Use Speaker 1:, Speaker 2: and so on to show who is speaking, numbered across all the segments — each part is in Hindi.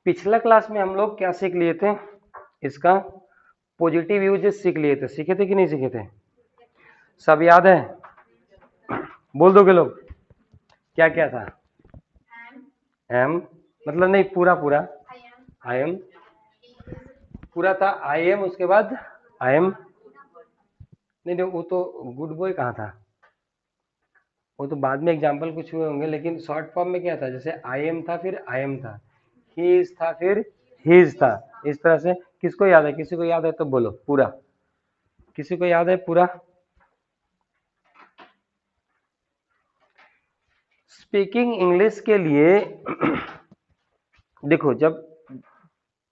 Speaker 1: पिछला क्लास में हम लोग क्या सीख लिए थे, इसका पॉजिटिव यूजेस सीख लिए थे, सीखे थे कि नहीं सीखे थे? सब याद है? बोल दोगे लोग? क्या क्या था? एम मतलब नहीं, पूरा पूरा आई एम पूरा था। आई एम, उसके बाद आई एम नहीं नहीं, वो तो गुड बॉय कहाँ था, वो तो बाद में एग्जाम्पल कुछ हुए होंगे, लेकिन शॉर्ट फॉर्म में क्या था, जैसे आई एम था, फिर आई एम था, ही इज था, फिर हिज था। इस तरह से किसको याद है? किसी को याद है तो बोलो पूरा। किसी को याद है पूरा? स्पीकिंग इंग्लिश के लिए देखो, जब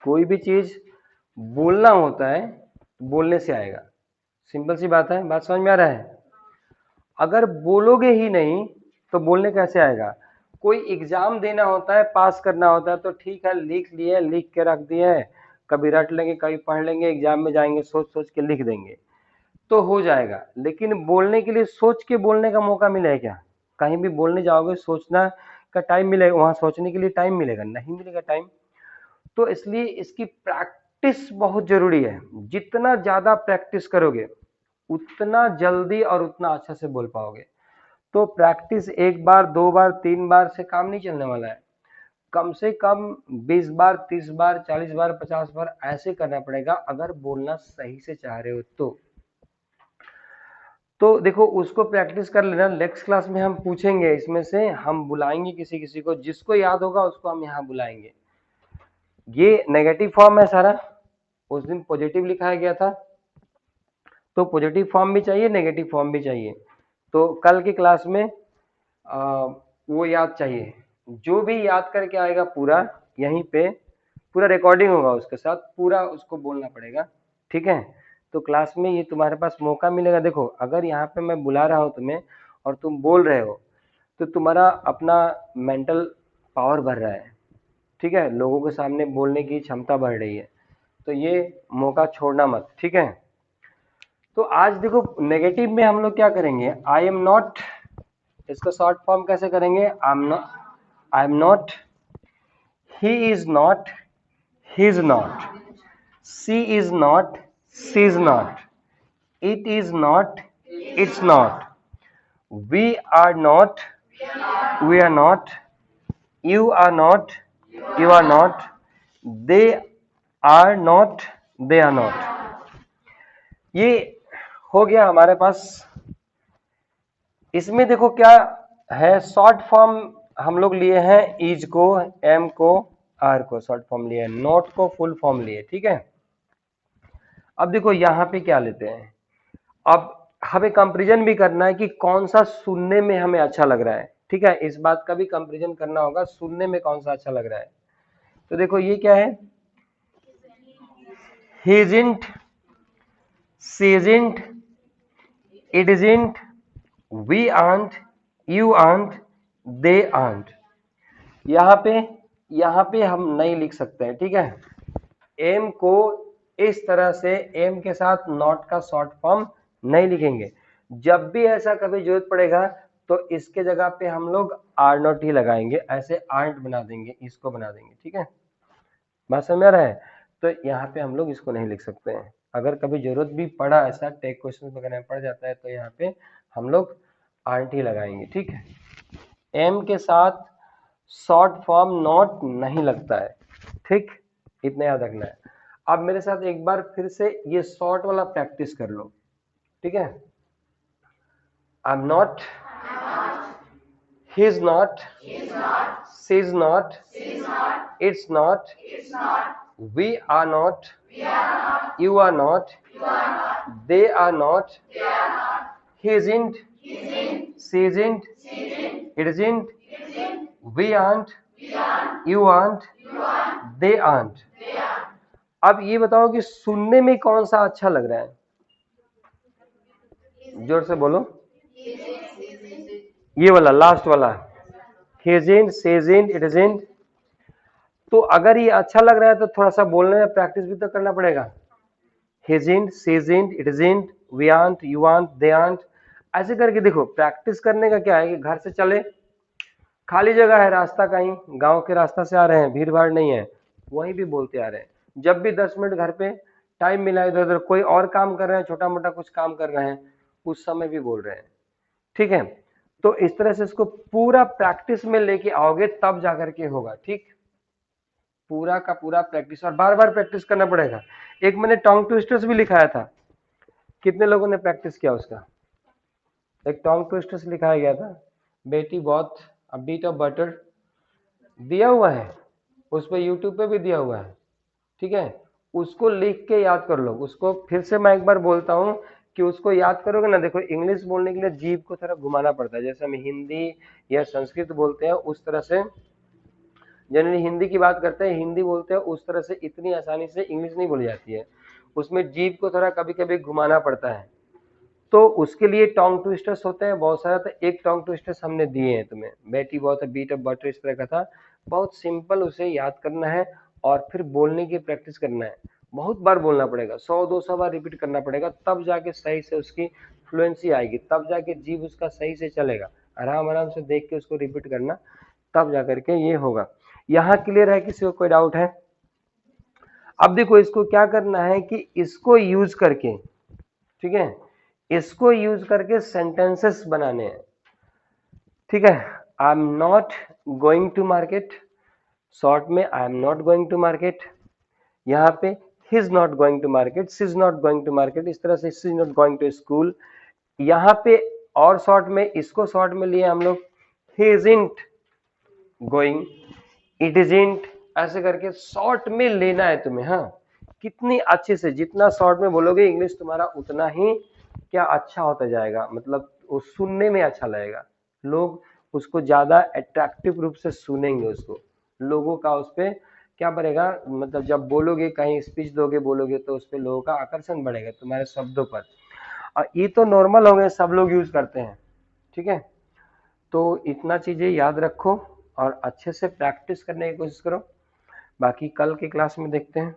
Speaker 1: कोई भी चीज बोलना होता है बोलने से आएगा, सिंपल सी बात है। बात समझ में आ रहा है? अगर बोलोगे ही नहीं तो बोलने कैसे आएगा? कोई एग्जाम देना होता है, पास करना होता है, तो ठीक है लिख लिए, लिख के रख दिए, कभी रट लेंगे, कभी पढ़ लेंगे, एग्जाम में जाएंगे सोच सोच के लिख देंगे तो हो जाएगा। लेकिन बोलने के लिए सोच के बोलने का मौका मिलेगा क्या? कहीं भी बोलने जाओगे सोचना का टाइम मिलेगा? वहां सोचने के लिए टाइम मिलेगा? नहीं मिलेगा टाइम। तो इसलिए इसकी प्रैक्टिस बहुत जरूरी है। जितना ज्यादा प्रैक्टिस करोगे उतना जल्दी और उतना अच्छा से बोल पाओगे। तो प्रैक्टिस एक बार, दो बार, तीन बार से काम नहीं चलने वाला है। कम से कम 20 बार, 30 बार, 40 बार, 50 बार ऐसे करना पड़ेगा अगर बोलना सही से चाह रहे हो तो देखो, उसको प्रैक्टिस कर लेना। नेक्स्ट क्लास में हम पूछेंगे, इसमें से हम बुलाएंगे किसी किसी को, जिसको याद होगा उसको हम यहाँ बुलाएंगे। ये नेगेटिव फॉर्म है सारा, उस दिन पॉजिटिव लिखाया गया था, तो पॉजिटिव फॉर्म भी चाहिए, नेगेटिव फॉर्म भी चाहिए। तो कल की क्लास में वो याद चाहिए। जो भी याद करके आएगा पूरा, यहीं पे पूरा रिकॉर्डिंग होगा, उसके साथ पूरा उसको बोलना पड़ेगा। ठीक है? तो क्लास में ये तुम्हारे पास मौका मिलेगा। देखो, अगर यहाँ पे मैं बुला रहा हूँ तुम्हें और तुम बोल रहे हो तो तुम्हारा अपना मेंटल पावर बढ़ रहा है। ठीक है? लोगों के सामने बोलने की क्षमता बढ़ रही है। तो ये मौका छोड़ना मत। ठीक है? तो आज देखो, नेगेटिव में हम लोग क्या करेंगे? आई एम नॉट, इसका शॉर्ट फॉर्म कैसे करेंगे? आई am not, he is not, he is not, she is not, she is not, it is not, it's not, we are not, we are not, you are not, you are not, they are not, they are not। ये हो गया हमारे पास। इसमें देखो क्या है, शॉर्ट फॉर्म हम लोग लिए हैं, इज को, एम को, आर को शॉर्ट फॉर्म लिए, नॉट को फुल फॉर्म लिए। ठीक है? अब देखो यहाँ पे क्या लेते हैं, अब हमें कंपैरिजन भी करना है कि कौन सा सुनने में हमें अच्छा लग रहा है। ठीक है? इस बात का भी कंपैरिजन करना होगा, सुनने में कौन सा अच्छा लग रहा है। तो देखो ये क्या है, he isn't, she isn't, it isn't, we aren't, you aren't, they aren't. यहाँ पे हम नहीं लिख सकते हैं। ठीक है? एम को इस तरह से एम के साथ नॉट का शॉर्ट फॉर्म नहीं लिखेंगे। जब भी ऐसा कभी जरूरत पड़ेगा तो इसके जगह पे हम लोग आर नॉट ही लगाएंगे, ऐसे आर्ट बना देंगे, इसको बना देंगे। ठीक है? बात समझ में आ रहा है? तो यहाँ पे हम लोग इसको नहीं लिख सकते हैं। अगर कभी जरूरत भी पड़ा, ऐसा टेक क्वेश्चन वगैरह में पड़ जाता है, तो यहाँ पे हम लोग आर्ट ही लगाएंगे। ठीक है? एम के साथ शॉर्ट फॉर्म नॉट नहीं लगता है। ठीक? इतना याद रखना है। अब मेरे साथ एक बार फिर से ये शॉर्ट वाला प्रैक्टिस कर लो। ठीक है? I am not, he is not, she is not, it's not, we are not, you are not, they are not, he isn't, she isn't, it isn't, we aren't, you aren't, they aren't। अब ये बताओ कि सुनने में कौन सा अच्छा लग रहा है? जोर से बोलो। ये वाला, लास्ट वाला, he isn't, she isn't, it isn't। तो अगर ये अच्छा लग रहा है तो थोड़ा सा बोलने में प्रैक्टिस भी तो करना पड़ेगा। he isn't, she isn't, it isn't, we aren't, you aren't, they aren't। ऐसे करके देखो, प्रैक्टिस करने का क्या है कि घर से चले, खाली जगह है, रास्ता कहीं गांव के रास्ता से आ रहे हैं, भीड़ भाड़ नहीं है, वहीं भी बोलते आ रहे हैं। जब भी 10 मिनट घर पे टाइम मिला, इधर उधर कोई और काम कर रहे हैं, छोटा मोटा कुछ काम कर रहे हैं, उस समय भी बोल रहे हैं। ठीक है, तो इस तरह से इसको पूरा प्रैक्टिस में लेके आओगे तब जाकर के होगा। ठीक, पूरा का पूरा प्रैक्टिस, और बार बार प्रैक्टिस करना पड़ेगा। एक मैंने टंग ट्विस्टर्स भी लिखाया था, कितने लोगों ने प्रैक्टिस किया उसका? एक टंग ट्विस्टर्स लिखाया गया था, बेटी बहुत, अ बीट ऑफ बटर, दिया हुआ है उस पर, यूट्यूब पे भी दिया हुआ है। ठीक है, उसको लिख के याद कर लो। उसको फिर से मैं एक बार बोलता हूँ कि उसको याद करोगे ना, देखो इंग्लिश बोलने के लिए जीभ को थोड़ा घुमाना पड़ता है, जैसे हम हिंदी या संस्कृत बोलते हैं उस तरह से, जनरली हिंदी की बात करते हैं, हिंदी बोलते हैं उस तरह से इतनी आसानी से इंग्लिश नहीं बोली जाती है, उसमें जीभ को थोड़ा कभी कभी घुमाना पड़ता है। तो उसके लिए टंग ट्विस्टर्स होते हैं बहुत सारा, तो एक टंग ट्विस्टर्स हमने दिए हैं तुम्हें, बेटी बहुत है, बीट ऑफ बटर, इस तरह का था। बहुत सिंपल, उसे याद करना है और फिर बोलने की प्रैक्टिस करना है। बहुत बार बोलना पड़ेगा, 100-200 बार रिपीट करना पड़ेगा, तब जाके सही से उसकी फ्लुएंसी आएगी, तब जाके जीभ उसका सही से चलेगा। आराम आराम से देख के उसको रिपीट करना, तब जाकर के ये होगा। यहाँ क्लियर है? किसी को कोई डाउट है? अब देखो इसको क्या करना है कि इसको यूज करके, ठीक है, इसको यूज करके सेंटेंसेस बनाने हैं। ठीक है, I am not going to market, short में I am not going to market, यहाँ पे he is not going to market, she is not going to market, इस तरह से she is not going to school. यहाँ पे और शॉर्ट में, इसको शॉर्ट में लिए हम लोग, ही इजंट गोइंग, इट इजंट, ऐसे करके शॉर्ट में लेना है तुम्हें। हाँ, कितनी अच्छे से, जितना शॉर्ट में बोलोगे इंग्लिश तुम्हारा उतना ही क्या अच्छा होता जाएगा, मतलब वो सुनने में अच्छा लगेगा, लोग उसको ज्यादा अट्रैक्टिव रूप से सुनेंगे उसको, लोगों का उस पर क्या बढ़ेगा, मतलब जब बोलोगे, कहीं स्पीच दोगे, बोलोगे तो उस पर लोगों का आकर्षण बढ़ेगा तुम्हारे शब्दों पर। और ये तो नॉर्मल हो गए, सब लोग यूज करते हैं। ठीक है, तो इतना चीजें याद रखो और अच्छे से प्रैक्टिस करने की कोशिश करो। बाकी कल की क्लास में देखते हैं।